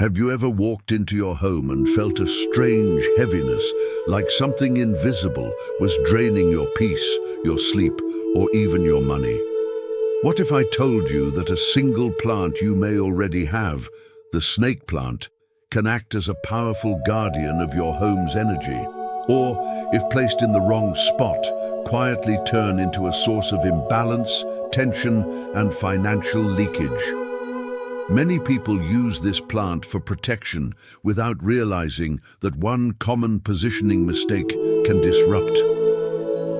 Have you ever walked into your home and felt a strange heaviness, like something invisible was draining your peace, your sleep, or even your money? What if I told you that a single plant you may already have, the snake plant, can act as a powerful guardian of your home's energy? Or, if placed in the wrong spot, quietly turn into a source of imbalance, tension, and financial leakage? Many people use this plant for protection without realizing that one common positioning mistake can disrupt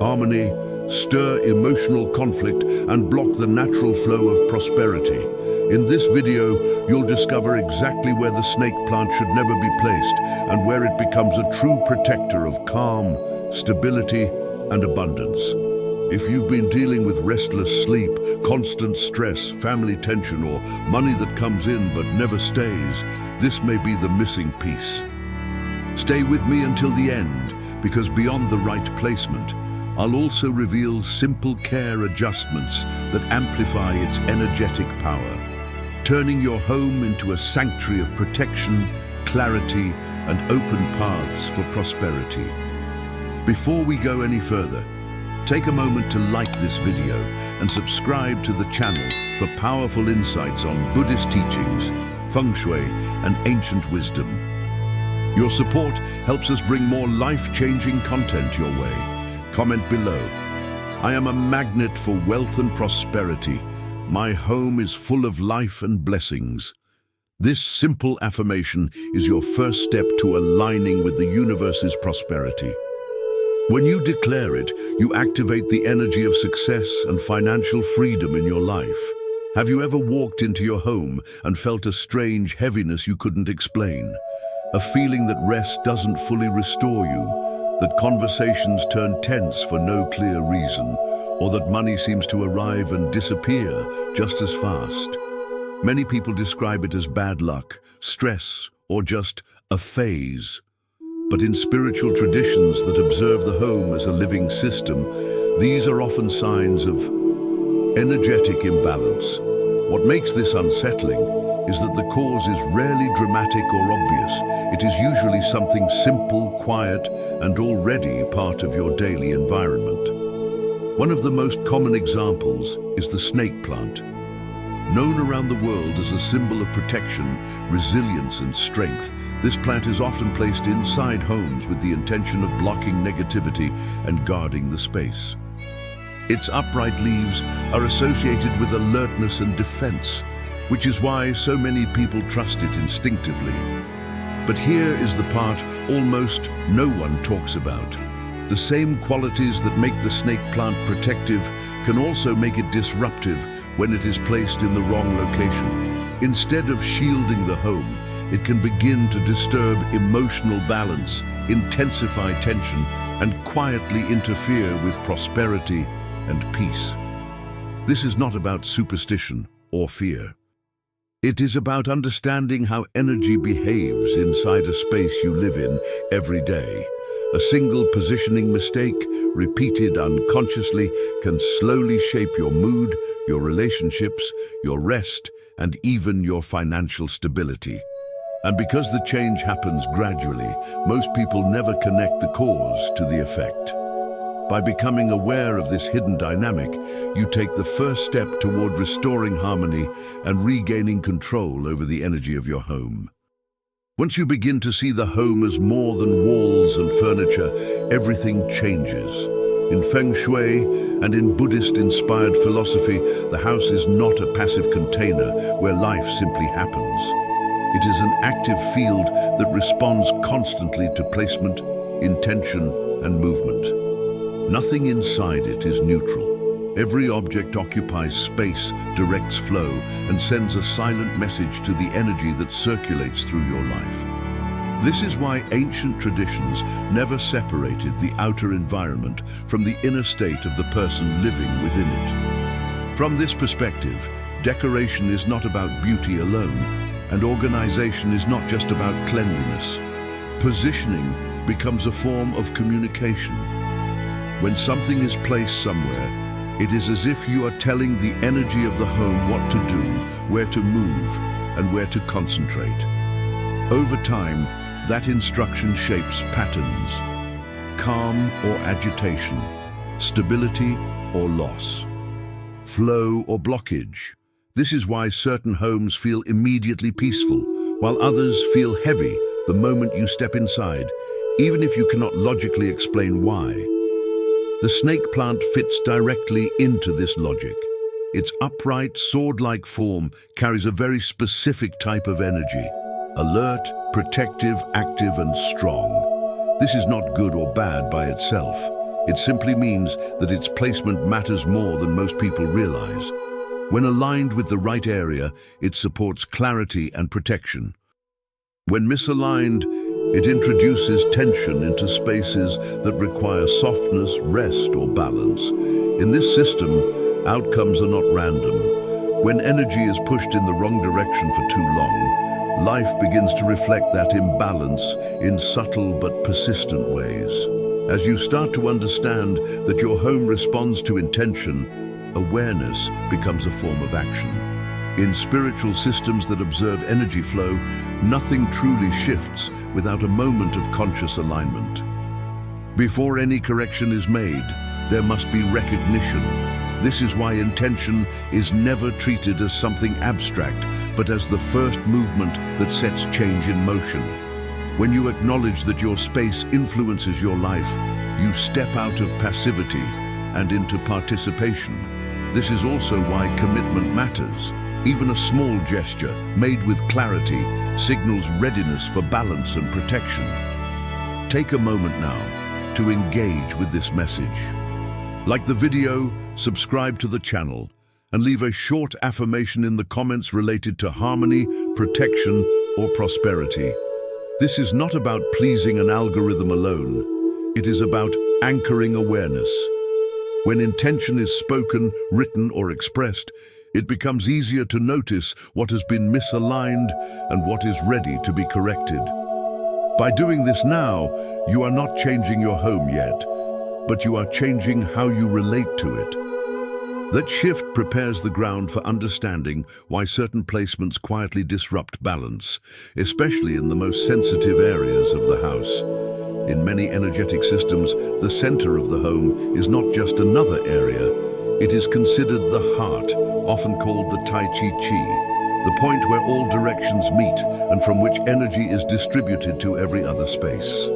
harmony, stir emotional conflict, and block the natural flow of prosperity. In this video, you'll discover exactly where the snake plant should never be placed and where it becomes a true protector of calm, stability, and abundance. If you've been dealing with restless sleep, constant stress, family tension, or money that comes in but never stays, this may be the missing piece. Stay with me until the end, because beyond the right placement, I'll also reveal simple care adjustments that amplify its energetic power, turning your home into a sanctuary of protection, clarity, and open paths for prosperity. Before we go any further, take a moment to like this video and subscribe to the channel for powerful insights on Buddhist teachings, Feng Shui, and ancient wisdom. Your support helps us bring more life-changing content your way. Comment below. I am a magnet for wealth and prosperity. My home is full of life and blessings. This simple affirmation is your first step to aligning with the universe's prosperity. When you declare it, you activate the energy of success and financial freedom in your life. Have you ever walked into your home and felt a strange heaviness you couldn't explain? A feeling that rest doesn't fully restore you, that conversations turn tense for no clear reason, or that money seems to arrive and disappear just as fast? Many people describe it as bad luck, stress, or just a phase. But in spiritual traditions that observe the home as a living system, these are often signs of energetic imbalance. What makes this unsettling is that the cause is rarely dramatic or obvious. It is usually something simple, quiet, and already part of your daily environment. One of the most common examples is the snake plant. Known around the world as a symbol of protection, resilience, and strength, this plant is often placed inside homes with the intention of blocking negativity and guarding the space. Its upright leaves are associated with alertness and defense, which is why so many people trust it instinctively. But here is the part almost no one talks about. The same qualities that make the snake plant protective can also make it disruptive when it is placed in the wrong location. Instead of shielding the home, it can begin to disturb emotional balance, intensify tension, and quietly interfere with prosperity and peace. This is not about superstition or fear. It is about understanding how energy behaves inside a space you live in every day. A single positioning mistake, repeated unconsciously, can slowly shape your mood, your relationships, your rest, and even your financial stability. And because the change happens gradually, most people never connect the cause to the effect. By becoming aware of this hidden dynamic, you take the first step toward restoring harmony and regaining control over the energy of your home. Once you begin to see the home as more than walls and furniture, everything changes. In Feng Shui and in Buddhist-inspired philosophy, the house is not a passive container where life simply happens. It is an active field that responds constantly to placement, intention, and movement. Nothing inside it is neutral. Every object occupies space, directs flow, and sends a silent message to the energy that circulates through your life. This is why ancient traditions never separated the outer environment from the inner state of the person living within it. From this perspective, decoration is not about beauty alone, and organization is not just about cleanliness. Positioning becomes a form of communication. When something is placed somewhere, it is as if you are telling the energy of the home what to do, where to move, and where to concentrate. Over time, that instruction shapes patterns: calm or agitation, stability or loss, flow or blockage. This is why certain homes feel immediately peaceful, while others feel heavy the moment you step inside, even if you cannot logically explain why. The snake plant fits directly into this logic. Its upright, sword-like form carries a very specific type of energy: alert, protective, active, and strong. This is not good or bad by itself. It simply means that its placement matters more than most people realize. When aligned with the right area, it supports clarity and protection. When misaligned, it introduces tension into spaces that require softness, rest, or balance. In this system, outcomes are not random. When energy is pushed in the wrong direction for too long, life begins to reflect that imbalance in subtle but persistent ways. As you start to understand that your home responds to intention, awareness becomes a form of action. In spiritual systems that observe energy flow, nothing truly shifts without a moment of conscious alignment. Before any correction is made, there must be recognition. This is why intention is never treated as something abstract, but as the first movement that sets change in motion. When you acknowledge that your space influences your life, you step out of passivity and into participation. This is also why commitment matters. Even a small gesture, made with clarity, signals readiness for balance and protection. Take a moment now to engage with this message. Like the video, subscribe to the channel, and leave a short affirmation in the comments related to harmony, protection, or prosperity. This is not about pleasing an algorithm alone. It is about anchoring awareness. When intention is spoken, written, or expressed, it becomes easier to notice what has been misaligned and what is ready to be corrected. By doing this now, you are not changing your home yet, but you are changing how you relate to it. That shift prepares the ground for understanding why certain placements quietly disrupt balance, especially in the most sensitive areas of the house. In many energetic systems, the center of the home is not just another area. It is considered the heart, often called the Tai Chi Chi, the point where all directions meet and from which energy is distributed to every other space.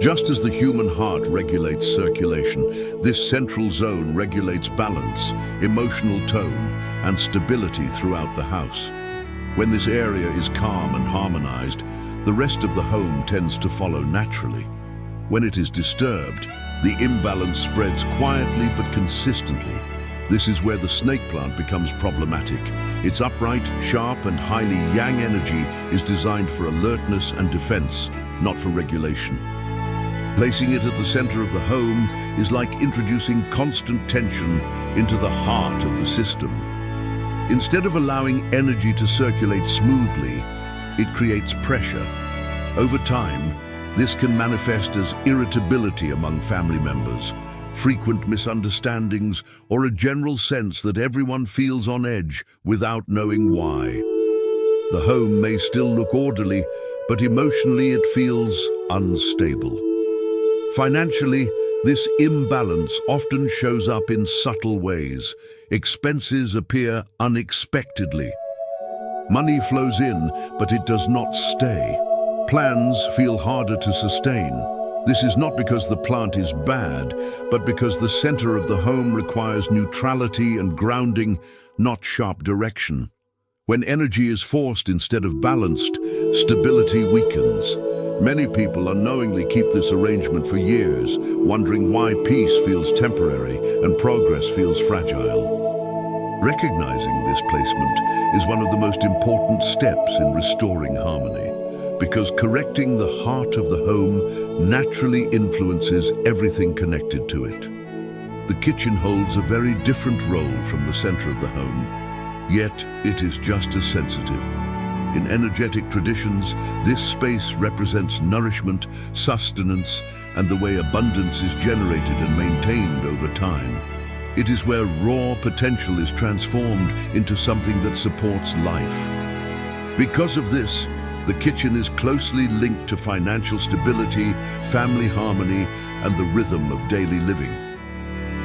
Just as the human heart regulates circulation, this central zone regulates balance, emotional tone, and stability throughout the house. When this area is calm and harmonized, the rest of the home tends to follow naturally. When it is disturbed, the imbalance spreads quietly but consistently. This is where the snake plant becomes problematic. Its upright, sharp, and highly yang energy is designed for alertness and defense, not for regulation. Placing it at the center of the home is like introducing constant tension into the heart of the system. Instead of allowing energy to circulate smoothly, it creates pressure. Over time, this can manifest as irritability among family members, frequent misunderstandings, or a general sense that everyone feels on edge without knowing why. The home may still look orderly, but emotionally it feels unstable. Financially, this imbalance often shows up in subtle ways. Expenses appear unexpectedly. Money flows in, but it does not stay. Plans feel harder to sustain. This is not because the plant is bad, but because the center of the home requires neutrality and grounding, not sharp direction. When energy is forced instead of balanced, stability weakens. Many people unknowingly keep this arrangement for years, wondering why peace feels temporary and progress feels fragile. Recognizing this placement is one of the most important steps in restoring harmony, because correcting the heart of the home naturally influences everything connected to it. The kitchen holds a very different role from the center of the home, yet it is just as sensitive. In energetic traditions, this space represents nourishment, sustenance, and the way abundance is generated and maintained over time. It is where raw potential is transformed into something that supports life. Because of this, The kitchen is closely linked to financial stability, family harmony, and the rhythm of daily living.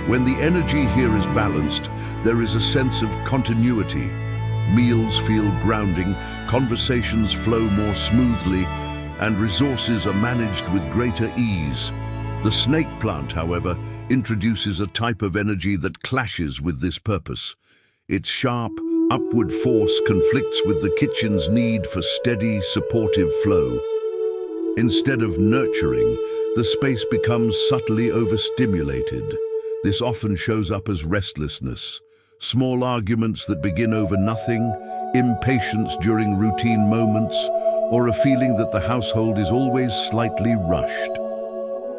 When the energy here is balanced, there is a sense of continuity. Meals feel grounding, conversations flow more smoothly, and resources are managed with greater ease. The snake plant, however, introduces a type of energy that clashes with this purpose. Its sharp, upward force conflicts with the kitchen's need for steady, supportive flow. Instead of nurturing, the space becomes subtly overstimulated. This often shows up as restlessness, small arguments that begin over nothing, impatience during routine moments, or a feeling that the household is always slightly rushed.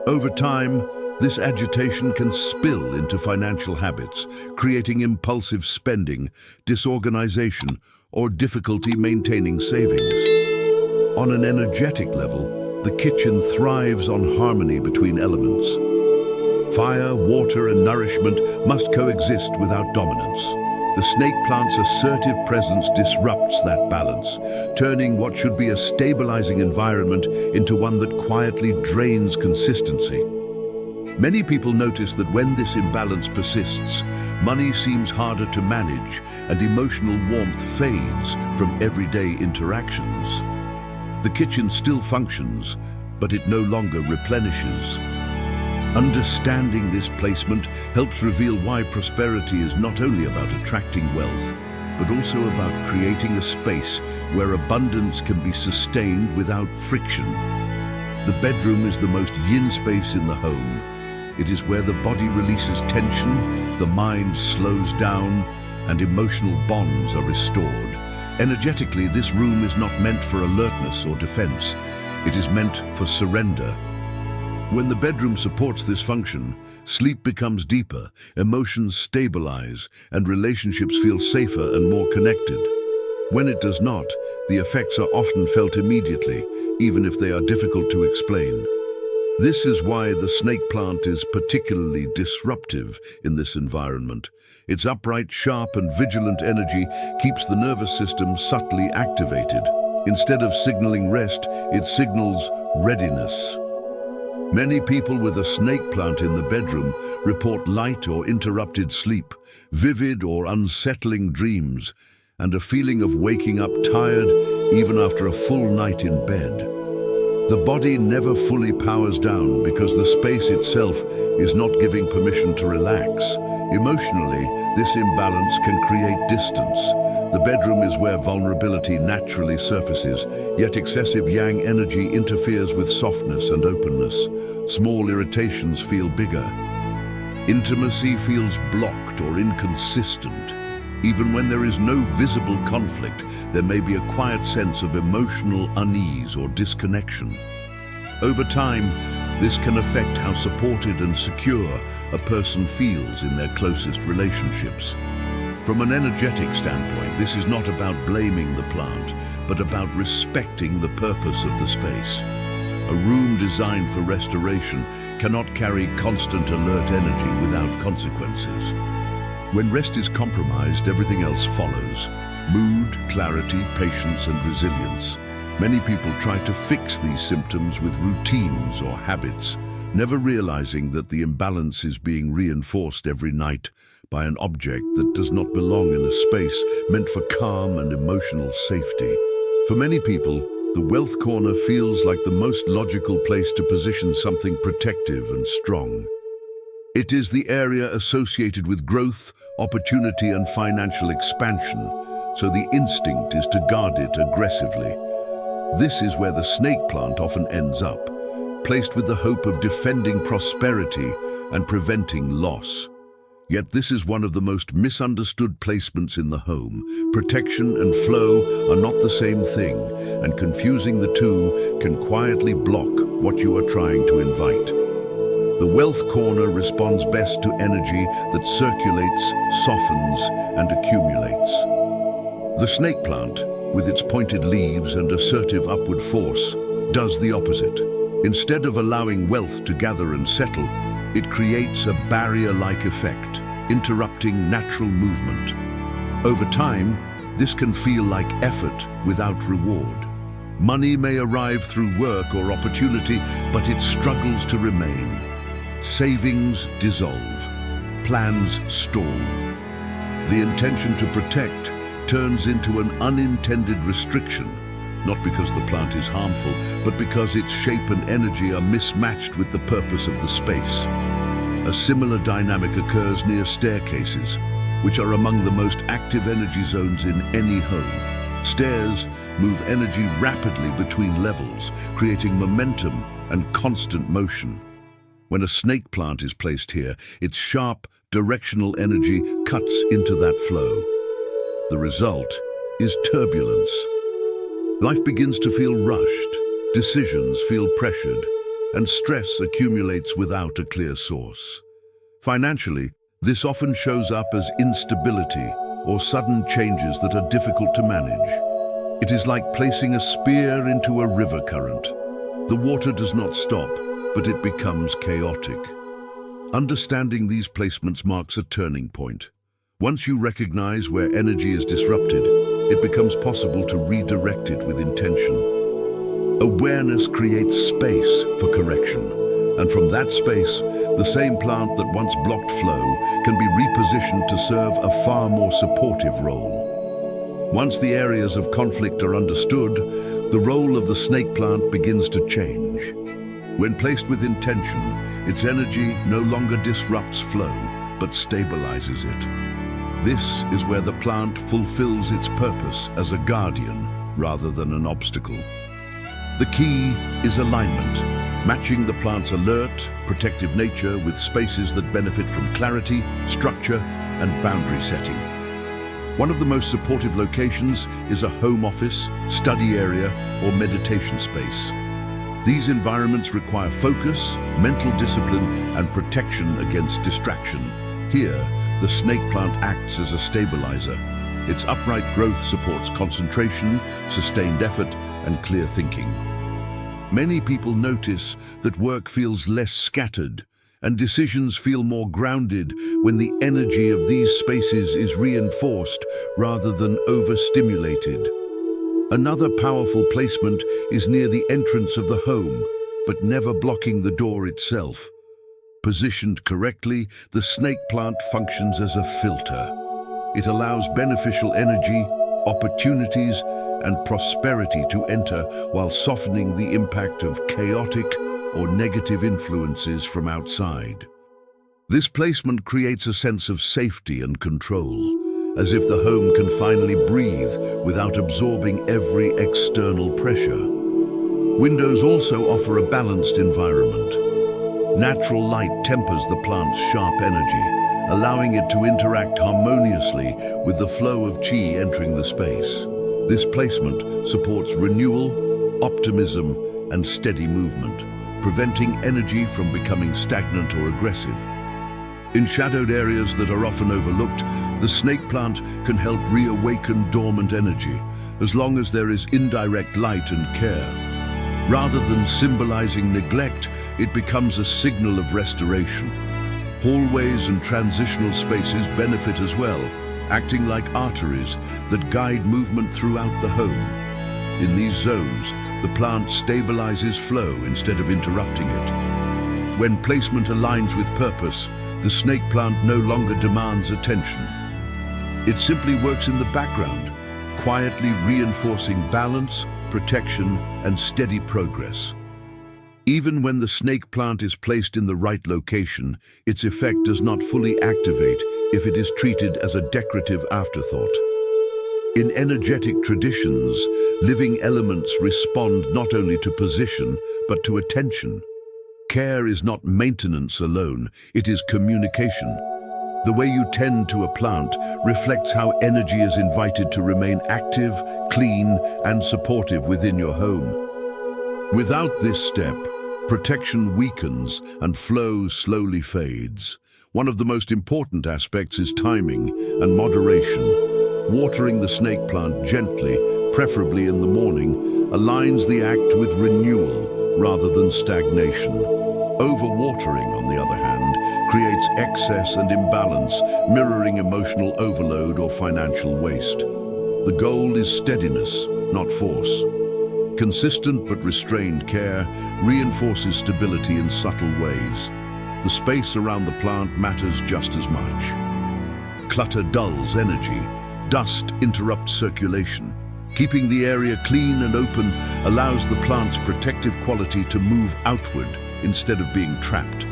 Over time, this agitation can spill into financial habits, creating impulsive spending, disorganization, or difficulty maintaining savings. On an energetic level, the kitchen thrives on harmony between elements. Fire, water, and nourishment must coexist without dominance. The snake plant's assertive presence disrupts that balance, turning what should be a stabilizing environment into one that quietly drains consistency. Many people notice that when this imbalance persists, money seems harder to manage and emotional warmth fades from everyday interactions. The kitchen still functions, but it no longer replenishes. Understanding this placement helps reveal why prosperity is not only about attracting wealth, but also about creating a space where abundance can be sustained without friction. The bedroom is the most yin space in the home. It is where the body releases tension, the mind slows down, and emotional bonds are restored. Energetically, this room is not meant for alertness or defense. It is meant for surrender. When the bedroom supports this function, sleep becomes deeper, emotions stabilize, and relationships feel safer and more connected. When it does not, the effects are often felt immediately, even if they are difficult to explain. This is why the snake plant is particularly disruptive in this environment. Its upright, sharp, and vigilant energy keeps the nervous system subtly activated. Instead of signaling rest, it signals readiness. Many people with a snake plant in the bedroom report light or interrupted sleep, vivid or unsettling dreams, and a feeling of waking up tired even after a full night in bed. The body never fully powers down because the space itself is not giving permission to relax. Emotionally, this imbalance can create distance. The bedroom is where vulnerability naturally surfaces, yet excessive yang energy interferes with softness and openness. Small irritations feel bigger. Intimacy feels blocked or inconsistent. Even when there is no visible conflict, there may be a quiet sense of emotional unease or disconnection. Over time, this can affect how supported and secure a person feels in their closest relationships. From an energetic standpoint, this is not about blaming the plant, but about respecting the purpose of the space. A room designed for restoration cannot carry constant alert energy without consequences. When rest is compromised, everything else follows. Mood, clarity, patience, and resilience. Many people try to fix these symptoms with routines or habits, never realizing that the imbalance is being reinforced every night by an object that does not belong in a space meant for calm and emotional safety. For many people, the wealth corner feels like the most logical place to position something protective and strong. It is the area associated with growth, opportunity, and financial expansion, so the instinct is to guard it aggressively. This is where the snake plant often ends up, placed with the hope of defending prosperity and preventing loss. Yet this is one of the most misunderstood placements in the home. Protection and flow are not the same thing, and confusing the two can quietly block what you are trying to invite. The wealth corner responds best to energy that circulates, softens, and accumulates. The snake plant, with its pointed leaves and assertive upward force, does the opposite. Instead of allowing wealth to gather and settle, it creates a barrier-like effect, interrupting natural movement. Over time, this can feel like effort without reward. Money may arrive through work or opportunity, but it struggles to remain. Savings dissolve. Plans stall. The intention to protect turns into an unintended restriction, not because the plant is harmful, but because its shape and energy are mismatched with the purpose of the space. A similar dynamic occurs near staircases, which are among the most active energy zones in any home. Stairs move energy rapidly between levels, creating momentum and constant motion. When a snake plant is placed here, its sharp, directional energy cuts into that flow. The result is turbulence. Life begins to feel rushed, decisions feel pressured, and stress accumulates without a clear source. Financially, this often shows up as instability or sudden changes that are difficult to manage. It is like placing a spear into a river current. The water does not stop, but it becomes chaotic. Understanding these placements marks a turning point. Once you recognize where energy is disrupted, it becomes possible to redirect it with intention. Awareness creates space for correction, and from that space, the same plant that once blocked flow can be repositioned to serve a far more supportive role. Once the areas of conflict are understood, the role of the snake plant begins to change. When placed with intention, its energy no longer disrupts flow, but stabilizes it. This is where the plant fulfills its purpose as a guardian rather than an obstacle. The key is alignment, matching the plant's alert, protective nature with spaces that benefit from clarity, structure, and boundary setting. One of the most supportive locations is a home office, study area, or meditation space. These environments require focus, mental discipline, and protection against distraction. Here, the snake plant acts as a stabilizer. Its upright growth supports concentration, sustained effort, and clear thinking. Many people notice that work feels less scattered and decisions feel more grounded when the energy of these spaces is reinforced rather than overstimulated. Another powerful placement is near the entrance of the home, but never blocking the door itself. Positioned correctly, the snake plant functions as a filter. It allows beneficial energy, opportunities, and prosperity to enter while softening the impact of chaotic or negative influences from outside. This placement creates a sense of safety and control, as if the home can finally breathe without absorbing every external pressure. Windows also offer a balanced environment. Natural light tempers the plant's sharp energy, allowing it to interact harmoniously with the flow of qi entering the space. This placement supports renewal, optimism, and steady movement, preventing energy from becoming stagnant or aggressive. In shadowed areas that are often overlooked, the snake plant can help reawaken dormant energy, as long as there is indirect light and care. Rather than symbolizing neglect, it becomes a signal of restoration. Hallways and transitional spaces benefit as well, acting like arteries that guide movement throughout the home. In these zones, the plant stabilizes flow instead of interrupting it. When placement aligns with purpose, the snake plant no longer demands attention. It simply works in the background, quietly reinforcing balance, protection, and steady progress. Even when the snake plant is placed in the right location, its effect does not fully activate if it is treated as a decorative afterthought. In energetic traditions, living elements respond not only to position, but to attention. Care is not maintenance alone, it is communication. The way you tend to a plant reflects how energy is invited to remain active, clean, and supportive within your home. Without this step, protection weakens and flow slowly fades. One of the most important aspects is timing and moderation. Watering the snake plant gently, preferably in the morning, aligns the act with renewal rather than stagnation. Overwatering, on the other hand, creates excess and imbalance, mirroring emotional overload or financial waste. The goal is steadiness, not force. Consistent but restrained care reinforces stability in subtle ways. The space around the plant matters just as much. Clutter dulls energy. Dust interrupts circulation. Keeping the area clean and open allows the plant's protective quality to move outward instead of being trapped.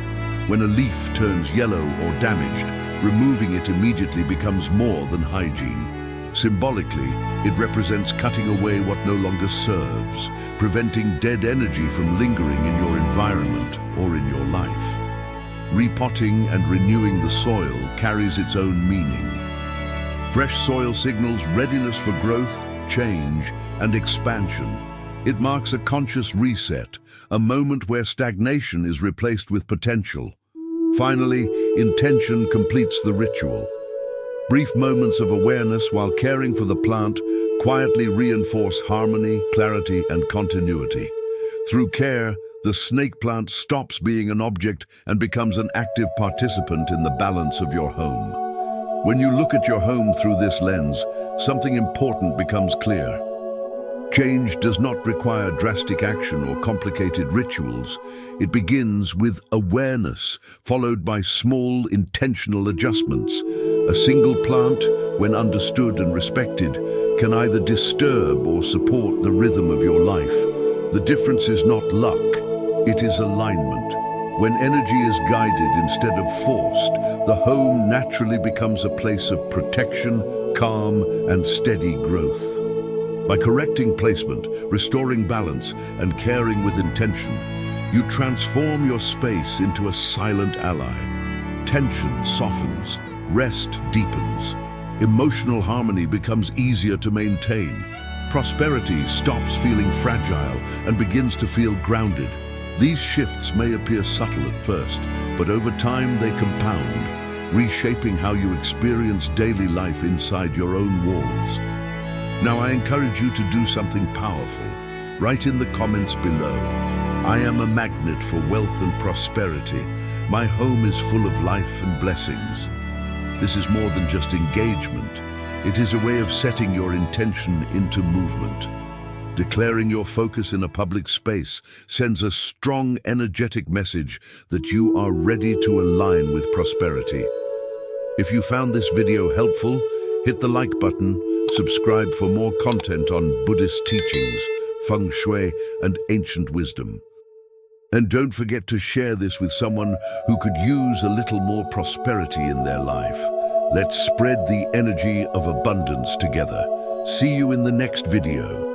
When a leaf turns yellow or damaged, removing it immediately becomes more than hygiene. Symbolically, it represents cutting away what no longer serves, preventing dead energy from lingering in your environment or in your life. Repotting and renewing the soil carries its own meaning. Fresh soil signals readiness for growth, change, and expansion. It marks a conscious reset, a moment where stagnation is replaced with potential. Finally, intention completes the ritual. Brief moments of awareness while caring for the plant quietly reinforce harmony, clarity, and continuity. Through care, the snake plant stops being an object and becomes an active participant in the balance of your home. When you look at your home through this lens, something important becomes clear. Change does not require drastic action or complicated rituals. It begins with awareness, followed by small, intentional adjustments. A single plant, when understood and respected, can either disturb or support the rhythm of your life. The difference is not luck, it is alignment. When energy is guided instead of forced, the home naturally becomes a place of protection, calm, and steady growth. By correcting placement, restoring balance, and caring with intention, you transform your space into a silent ally. Tension softens, rest deepens. Emotional harmony becomes easier to maintain. Prosperity stops feeling fragile and begins to feel grounded. These shifts may appear subtle at first, but over time they compound, reshaping how you experience daily life inside your own walls. Now I encourage you to do something powerful. Write in the comments below. I am a magnet for wealth and prosperity. My home is full of life and blessings. This is more than just engagement. It is a way of setting your intention into movement. Declaring your focus in a public space sends a strong, energetic message that you are ready to align with prosperity. If you found this video helpful, hit the like button, subscribe for more content on Buddhist teachings, Feng Shui, and ancient wisdom. And don't forget to share this with someone who could use a little more prosperity in their life. Let's spread the energy of abundance together. See you in the next video.